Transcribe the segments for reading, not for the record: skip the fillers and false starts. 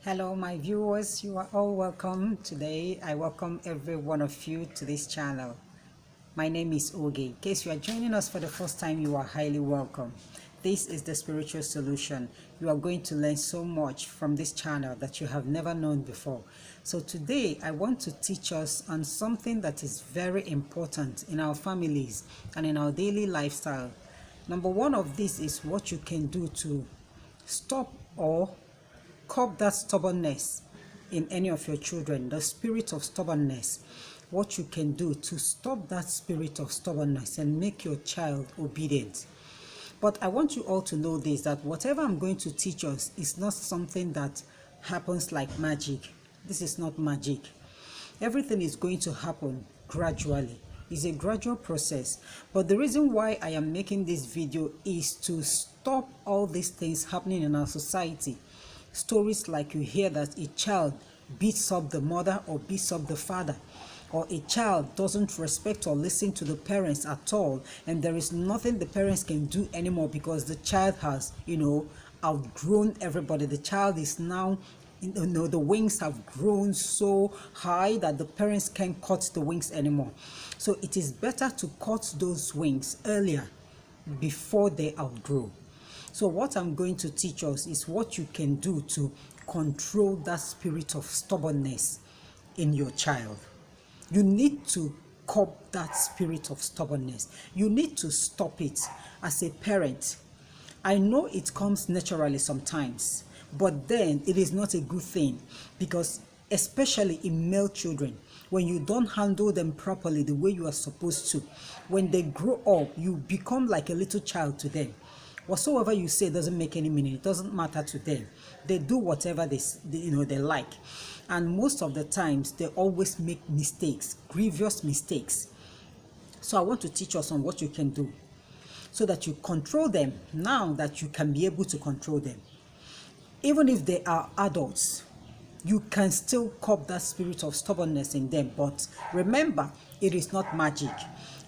Hello my viewers, you are all welcome. Today I welcome every one of you to this channel. My name is Oge. In case you are joining us for the first time, you are highly welcome. This is the Spiritual Solution. You are going to learn so much from this channel that you have never known before. So today I want to teach us on something that is very important in our families and in our daily lifestyle. Number one of this is what you can do to stop or curb that stubbornness in any of your children, the spirit of stubbornness. What you can do to stop that spirit of stubbornness and make your child obedient. But I want you all to know this, that whatever I'm going to teach us is not something that happens like magic. This is not magic. Everything is going to happen gradually. It's a gradual process. But the reason why I am making this video is to stop all these things happening in our society. Stories like you hear that a child beats up the mother or beats up the father, or a child doesn't respect or listen to the parents at all, and there is nothing the parents can do anymore because the child has, outgrown everybody. The child is now, the wings have grown so high that the parents can't cut the wings anymore. So it is better to cut those wings earlier before they outgrow. So what I'm going to teach us is what you can do to control that spirit of stubbornness in your child. You need to curb that spirit of stubbornness. You need to stop it as a parent. I know it comes naturally sometimes, but then it is not a good thing, because especially in male children, when you don't handle them properly the way you are supposed to, when they grow up, you become like a little child to them. Whatsoever you say doesn't make any meaning. It doesn't matter to them. They do whatever they like, and most of the times they always make mistakes, grievous mistakes. So I want to teach us on what you can do so that you control them now that you can be able to control them. Even if they are adults, you can still curb that spirit of stubbornness in them. But remember, it is not magic.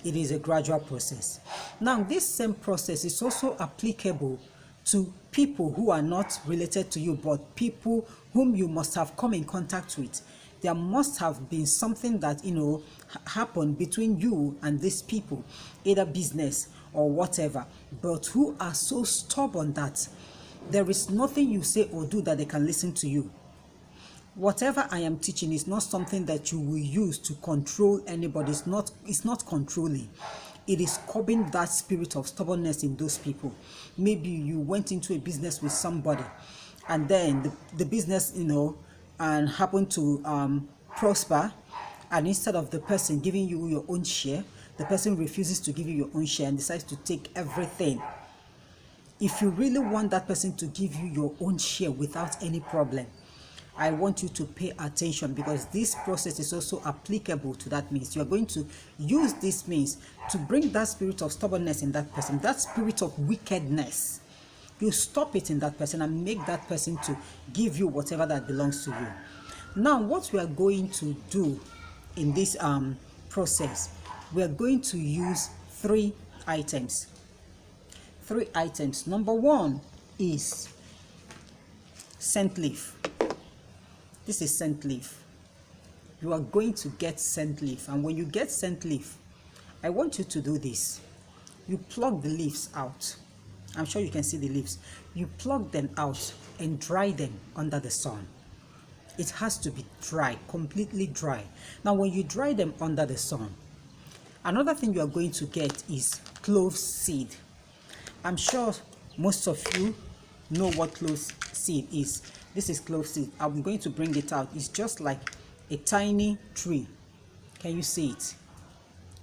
It is a gradual process. Now, this same process is also applicable to people who are not related to you, but people whom you must have come in contact with. There must have been something that, happened between you and these people, either business or whatever, but who are so stubborn that there is nothing you say or do that they can listen to you. Whatever I am teaching is not something that you will use to control anybody. It's not controlling. It is curbing that spirit of stubbornness in those people. Maybe you went into a business with somebody, and then the business, and happened to prosper, and instead of the person giving you your own share, the person refuses to give you your own share and decides to take everything. If you really want that person to give you your own share without any problem, I want you to pay attention, because this process is also applicable to that means. You are going to use this means to bring that spirit of stubbornness in that person, that spirit of wickedness. You stop it in that person and make that person to give you whatever that belongs to you. Now, what we are going to do in this process, we are going to use three items. Number one is scent leaf. This is scent leaf. You are going to get scent leaf, and when you get scent leaf, I want you to do this. You pluck the leaves out. I'm sure you can see the leaves. You pluck them out and dry them under the sun. It has to be dry, completely dry. Now, when you dry them under the sun, another thing you are going to get is clove seed. I'm sure most of you know what clove seed is. This is clove seed. I'm going to bring it out. It's just like a tiny tree. Can you see it?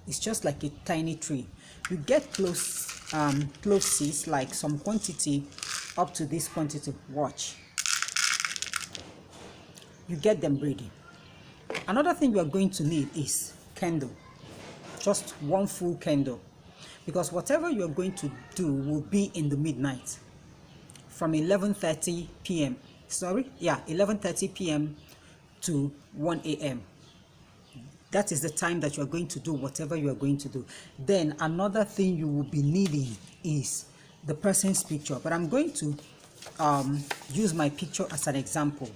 It's just like a tiny tree. You get clove seeds, like some quantity up to this quantity. Watch. You get them ready. Another thing you are going to need is candle. Just one full candle, because whatever you are going to do will be in the midnight, from 11:30 p.m. 11:30 p.m. to 1 a.m. That is the time that you are going to do whatever you are going to do. Then another thing you will be needing is the person's picture, but I'm going to use my picture as an example.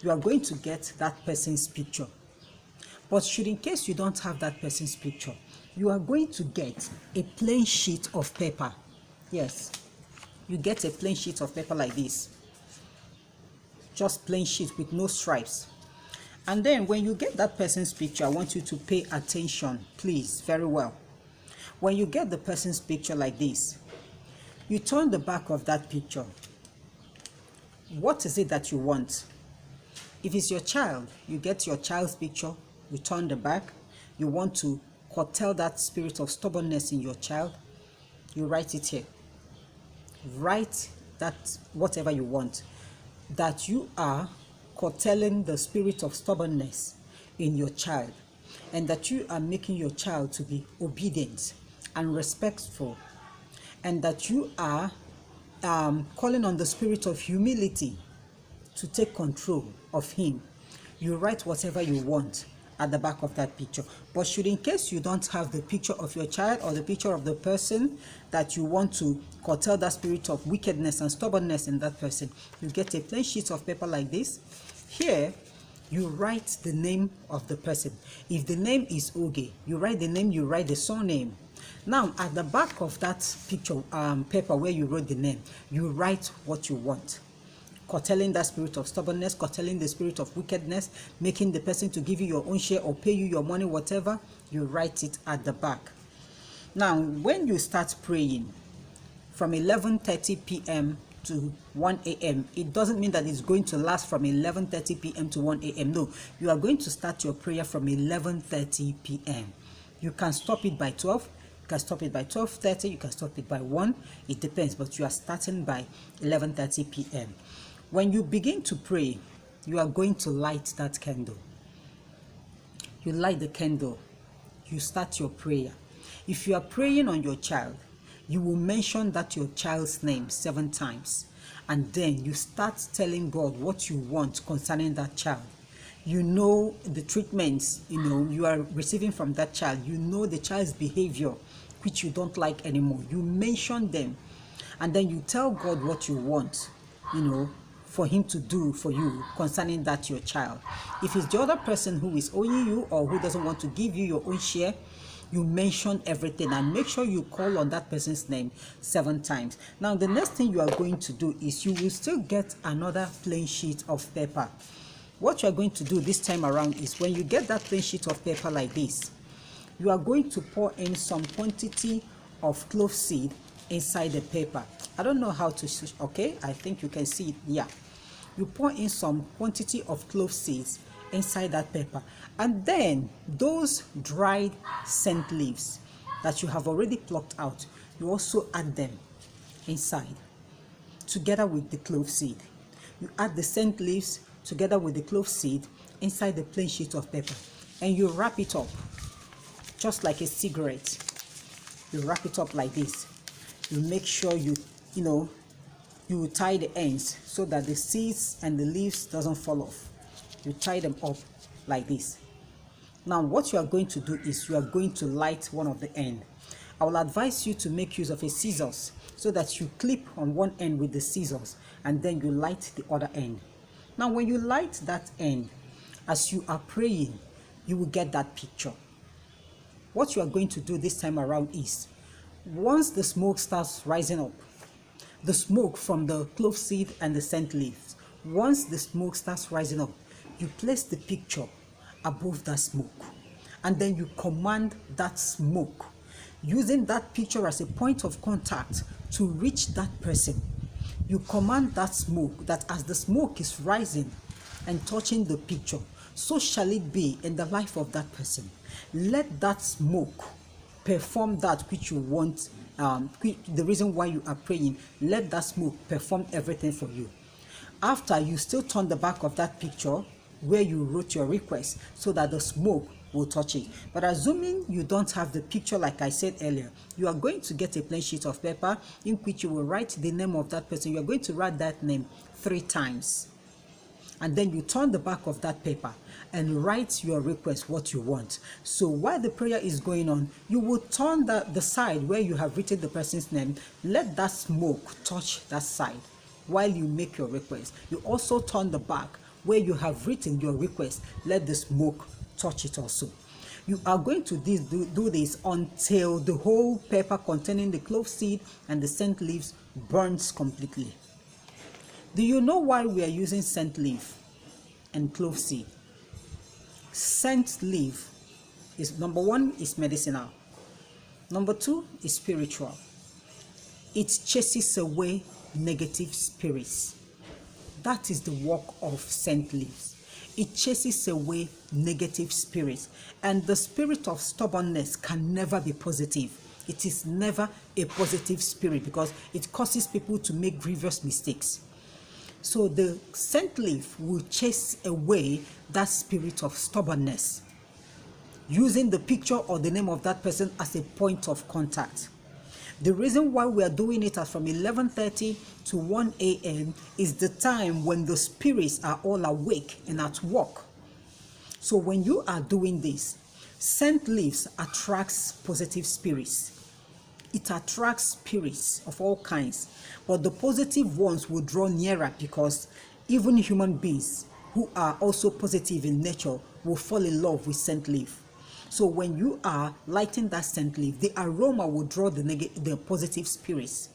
you are going to get that person's picture. But should in case you don't have that person's picture, you are going to get a plain sheet of paper. Yes, you get a plain sheet of paper like this, just plain sheet with no stripes. And then when you get that person's picture, I want you to pay attention, please, very well. When you get the person's picture like this, you turn the back of that picture. What is it that you want? If it's your child, you get your child's picture, you turn the back. You want to curtail that spirit of stubbornness in your child, you write it here. Write that whatever you want, that you are curtailing the spirit of stubbornness in your child, and that you are making your child to be obedient and respectful, and that you are calling on the spirit of humility to take control of him. You write whatever you want at the back of that picture. But should in case you don't have the picture of your child or the picture of the person that you want to curtail that spirit of wickedness and stubbornness in that person, you get a plain sheet of paper like this. Here you write the name of the person. If the name is Oge, you write the name, you write the surname. Now at the back of that picture paper where you wrote the name, you write what you want. Curtailing that spirit of stubbornness, curtailing the spirit of wickedness, making the person to give you your own share or pay you your money, whatever, you write it at the back. Now, when you start praying from 11:30 p.m. to 1 a.m., it doesn't mean that it's going to last from 11:30 p.m. to 1 a.m. No, you are going to start your prayer from 11:30 p.m. You can stop it by 12. You can stop it by 12:30. You can stop it by 1. It depends, but you are starting by 11:30 p.m. When you begin to pray, you are going to light that candle. You light the candle. You start your prayer. If you are praying on your child, you will mention that your child's name 7 times. And then you start telling God what you want concerning that child. You know the treatments, you are receiving from that child. You know the child's behavior, which you don't like anymore. You mention them. And then you tell God what you want, for him to do for you concerning that your child. If it's the other person who is owing you or who doesn't want to give you your own share, you mention everything and make sure you call on that person's name 7 times. Now the next thing you are going to do is you will still get another plain sheet of paper. What you are going to do this time around is when you get that plain sheet of paper like this, you are going to pour in some quantity of clove seed inside the paper. I don't know how to, okay, I think you can see it. Yeah, you pour in some quantity of clove seeds inside that paper, and then those dried scent leaves that you have already plucked out, you also add them inside together with the clove seed. You add the scent leaves together with the clove seed inside the plain sheet of paper, and you wrap it up just like a cigarette. You wrap it up like this. You make sure you tie the ends so that the seeds and the leaves doesn't fall off. You tie them up like this. Now what you are going to do is you are going to light one of the end. I will advise you to make use of a scissors so that you clip on one end with the scissors and then you light the other end. Now when you light that end, as you are praying, you will get that picture. What you are going to do this time around is, once the smoke starts rising up, the smoke from the clove seed and the scent leaves, once the smoke starts rising up, you place the picture above that smoke, and then you command that smoke, using that picture as a point of contact to reach that person. You command that smoke, that as the smoke is rising and touching the picture, so shall it be in the life of that person. Let that smoke perform that which you want, the reason why you are praying. Let that smoke perform everything for you. After, you still turn the back of that picture where you wrote your request so that the smoke will touch it. But assuming you don't have the picture, like I said earlier, you are going to get a plain sheet of paper in which you will write the name of that person. You are going to write that name 3 times. And then you turn the back of that paper and write your request, what you want. So while the prayer is going on, you will turn the side where you have written the person's name. Let that smoke touch that side while you make your request. You also turn the back where you have written your request, let the smoke touch it also. You are going to do this until the whole pepper containing the clove seed and the scent leaves burns completely. Do you know why we are using scent leaf and clove seed? Scent leaf is, number one, is medicinal. Number two is spiritual. It chases away negative spirits. That is the work of scent leaves. It chases away negative spirits. And the spirit of stubbornness can never be positive. It is never a positive spirit because it causes people to make grievous mistakes. So the scent leaf will chase away that spirit of stubbornness, using the picture or the name of that person as a point of contact. The reason why we are doing it as from 11:30 to 1 a.m. is the time when the spirits are all awake and at work. So when you are doing this, scent leaves attracts positive spirits. It attracts spirits of all kinds, but the positive ones will draw nearer because even human beings who are also positive in nature will fall in love with scent leaf. So when you are lighting that scent leaf, the aroma will draw the positive spirits.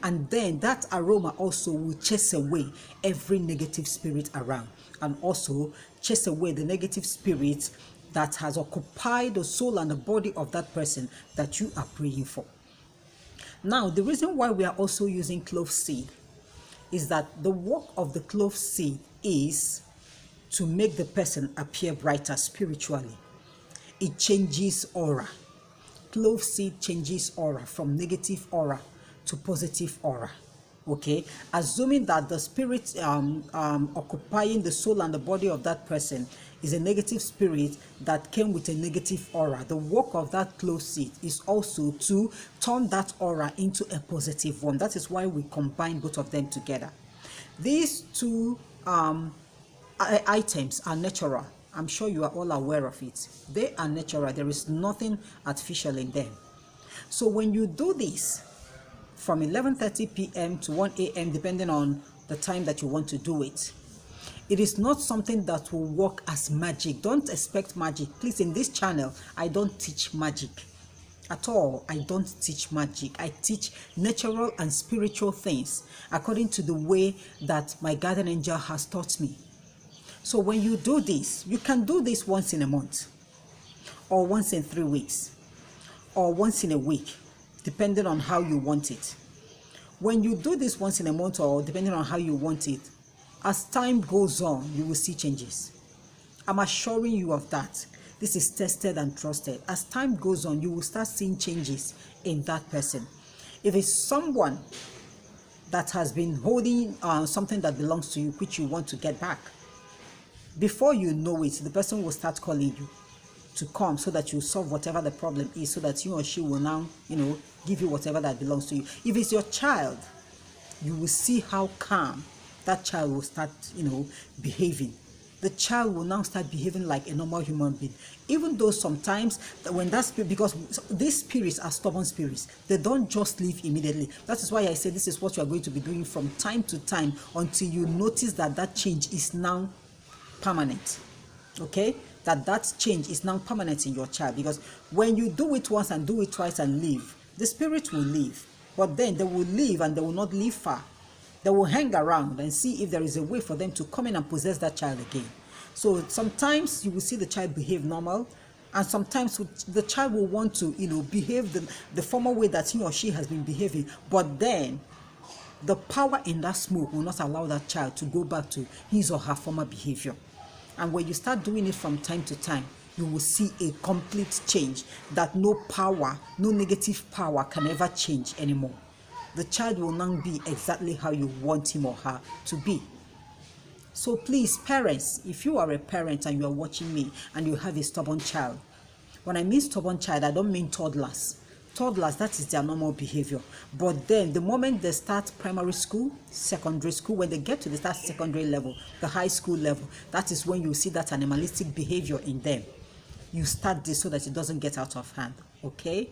And then that aroma also will chase away every negative spirit around, and also chase away the negative spirit that has occupied the soul and the body of that person that you are praying for. Now, the reason why we are also using clove seed is that the work of the clove seed is to make the person appear brighter spiritually. It changes aura. Clove seed changes aura from negative aura to positive aura. Okay, assuming that the spirit occupying the soul and the body of that person is a negative spirit that came with a negative aura, the work of that clove seed is also to turn that aura into a positive one. That is why we combine both of them together. These two items are natural. I'm sure you are all aware of it. They are natural. There is nothing artificial in them. So when you do this from 11:30 p.m. to 1 a.m., depending on the time that you want to do it, it is not something that will work as magic. Don't expect magic. Please, in this channel, I don't teach magic at all. I don't teach magic. I teach natural and spiritual things according to the way that my guardian angel has taught me. So when you do this, you can do this once in a month, or once in 3 weeks, or once in a week, depending on how you want it. When you do this once in a month, or depending on how you want it, as time goes on, you will see changes. I'm assuring you of that. This is tested and trusted. As time goes on, you will start seeing changes in that person. If it's someone that has been holding something that belongs to you, which you want to get back, before you know it, the person will start calling you to come so that you solve whatever the problem is, so that you or she will now, give you whatever that belongs to you. If it's your child, you will see how calm that child will start, behaving. The child will now start behaving like a normal human being. Even though sometimes when that spirit, because these spirits are stubborn spirits, they don't just leave immediately. That is why I say this is what you are going to be doing from time to time until you notice that that change is now permanent. Okay, that change is now permanent in your child. Because when you do it once and do it twice and leave, the spirit will leave, but then they will leave and they will not leave far. They will hang around and see if there is a way for them to come in and possess that child again. So sometimes you will see the child behave normal, and sometimes the child will want to behave the former way that he or she has been behaving, but then the power in that smoke will not allow that child to go back to his or her former behavior. And when you start doing it from time to time, you will see a complete change that no power, no negative power can ever change anymore. The child will now be exactly how you want him or her to be. So please, parents, if you are a parent and you are watching me and you have a stubborn child, when I mean stubborn child, I don't mean toddlers. Toddlers, that is their normal behavior. But then the moment they start primary school, secondary school, when they get to the start secondary level, the high school level, that is when you see that animalistic behavior in them. You start this so that it doesn't get out of hand. Okay?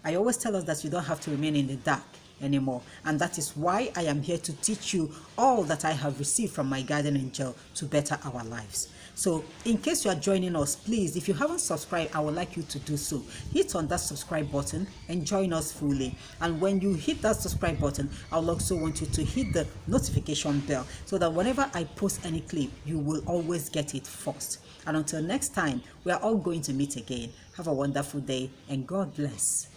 I always tell us that you don't have to remain in the dark anymore. And that is why I am here to teach you all that I have received from my guardian angel to better our lives. So in case you are joining us, please, if you haven't subscribed, I would like you to do so. Hit on that subscribe button and join us fully. And when you hit that subscribe button, I will also want you to hit the notification bell so that whenever I post any clip, you will always get it first. And until next time, we are all going to meet again. Have a wonderful day and God bless.